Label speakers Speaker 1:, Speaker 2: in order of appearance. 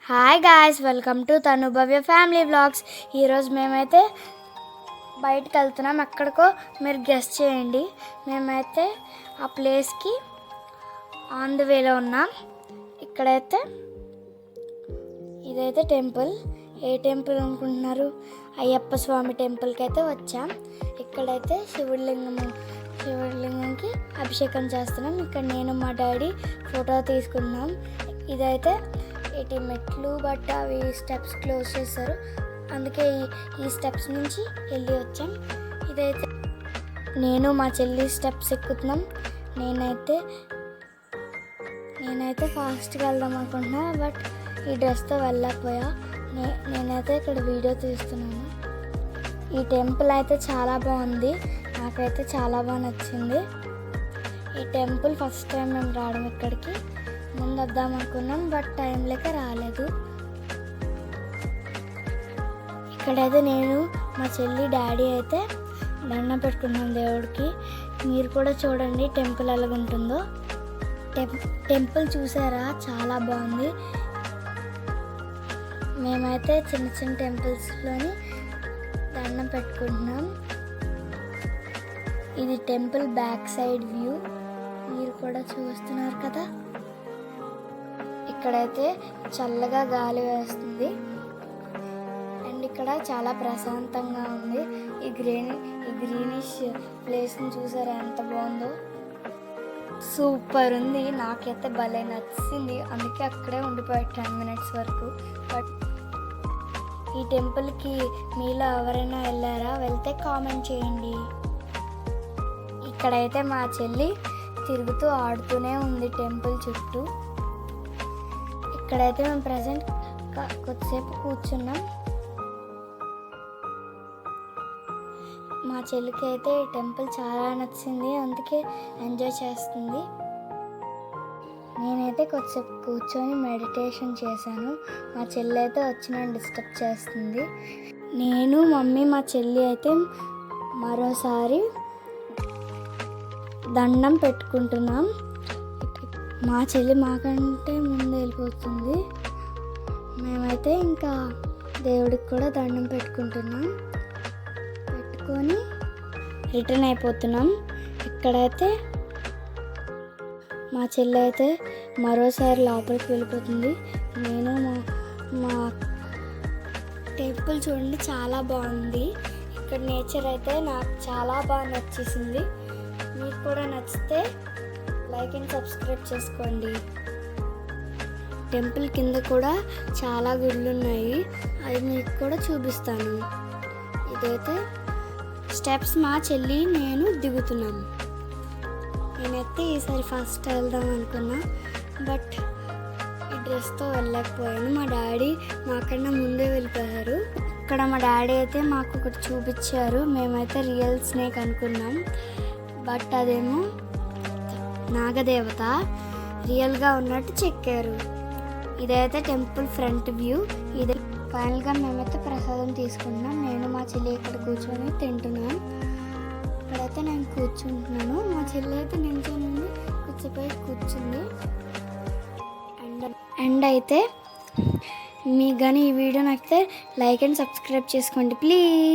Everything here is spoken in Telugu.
Speaker 1: హాయ్ గాయ్స్, వెల్కమ్ టు తను భవ్య ఫ్యామిలీ వ్లాగ్స్. ఈరోజు మేమైతే బయటకు వెళ్తున్నాం. ఎక్కడికో మీరు గెస్ చేయండి. మేమైతే ఆ ప్లేస్కి ఆన్ ది వేలో ఉన్నాం. ఇక్కడైతే ఇదైతే టెంపుల్. ఏ టెంపుల్ అనుకుంటున్నారు? అయ్యప్ప స్వామి టెంపుల్కి అయితే వచ్చాం. ఇక్కడైతే శివలింగంకి అభిషేకం చేస్తున్నాం. ఇక్కడ నేను మా డాడీ ఫోటో తీసుకున్నాం. ఇదైతే ఇటు మెట్లు బట్ అవి స్టెప్స్ క్లోజ్ చేస్తారు, అందుకే ఈ స్టెప్స్ నుంచి వెళ్ళి వచ్చాం. ఇదైతే నేను మా చెల్లి స్టెప్స్ ఎక్కుతున్నాం. నేనైతే ఫాస్ట్గా వెళ్దాం అనుకుంటున్నా, బట్ ఈ డ్రెస్తో వెళ్ళకపోయా. నేనైతే ఇక్కడ వీడియో తీస్తున్నాను. ఈ టెంపుల్ అయితే చాలా బాగుంది, నాకైతే చాలా బాగా నచ్చింది. ఈ టెంపుల్ ఫస్ట్ టైం మేము రావడం ఇక్కడికి. ముందు వద్దాం అనుకున్నాం, బట్ టైం లేక రాలేదు. ఇక్కడైతే నేను మా చెల్లి డాడీ అయితే దండం పెట్టుకున్నాం దేవుడికి. మీరు కూడా చూడండి టెంపుల్ ఎలాగుంటుందో. టెంపుల్ చూసారా, చాలా బాగుంది. మేమైతే చిన్న చిన్న టెంపుల్స్లోని దండం పెట్టుకుంటున్నాం. ఇది టెంపుల్ బ్యాక్ సైడ్ వ్యూ, మీరు కూడా చూస్తున్నారు కదా. ఇక్కడైతే చల్లగా గాలి వేస్తుంది అండ్ ఇక్కడ చాలా ప్రశాంతంగా ఉంది. ఈ గ్రీనిష్ ప్లేస్ని చూసారా ఎంత బాగుందో, సూపర్ ఉంది. నాకైతే భలే నచ్చింది, అందుకే అక్కడే ఉండిపోయాయి 10 minutes వరకు. బట్ ఈ టెంపుల్కి మీలో ఎవరైనా వెళ్ళారా? వెళ్తే కామెంట్ చేయండి. ఇక్కడైతే మా చెల్లి తిరుగుతూ ఆడుతూనే ఉంది టెంపుల్ చుట్టూ. ఇక్కడైతే మేము ప్రజెంట్ కొద్దిసేపు కూర్చున్నాం. మా చెల్లికి అయితే ఈ టెంపుల్ చాలా నచ్చింది, అందుకే ఎంజాయ్ చేస్తుంది. నేనైతే కొద్దిసేపు కూర్చొని మెడిటేషన్ చేశాను. మా చెల్లి అయితే వచ్చి నన్ను డిస్టర్బ్ చేస్తుంది. నేను, మమ్మీ, మా చెల్లి అయితే మరోసారి దండం పెట్టుకుంటున్నాం. మా చెల్లి మాకంటే ముందు వెళ్ళిపోతుంది. మేమైతే ఇంకా దేవుడికి కూడా దండం పెట్టుకుంటున్నాం. పెట్టుకొని రిటర్న్ అయిపోతున్నాం. ఇక్కడైతే మా చెల్లి అయితే మరోసారి లోపలికి వెళ్ళిపోతుంది. నేను మా టెంపుల్ చూడండి చాలా బాగుంది. ఇక్కడ నేచర్ అయితే నాకు చాలా బాగా నచ్చేసింది. మీకు కూడా నచ్చితే లైక్ అండ్ సబ్స్క్రైబ్ చేసుకోండి. టెంపుల్ కింద కూడా చాలా గుళ్ళు ఉన్నాయి, అవి మీకు కూడా చూపిస్తాను. ఇదైతే స్టెప్స్ మా చెల్లి నేను దిగుతున్నాను. నేనైతే ఈసారి ఫస్ట్ వెళ్దాం అనుకున్నా, బట్ ఈ డ్రెస్తో వెళ్ళలేకపోయాను. మా డాడీ మాకన్నా ముందే వెళ్ళిపోయారు. ఇక్కడ మా డాడీ అయితే మాకు ఒకటి చూపించారు. మేమైతే రియల్ స్నేక్ అనుకున్నాం, బట్ అదేమో నాగదేవత రియల్గా ఉన్నట్టు చెక్కారు. ఇదైతే టెంపుల్ ఫ్రంట్ వ్యూ. ఇది ఫైనల్గా మేమైతే ప్రసాదం తీసుకుంటున్నాం. నేను మా చెల్లి ఇక్కడ కూర్చొని తింటున్నాను. ఇక్కడైతే నేను కూర్చుంటున్నాను, మా చెల్లి అయితే నించొని కూర్చుంది. అండ్ అయితే మీకు కానీ ఈ వీడియో నచ్చితే లైక్ అండ్ సబ్స్క్రైబ్ చేసుకోండి ప్లీజ్.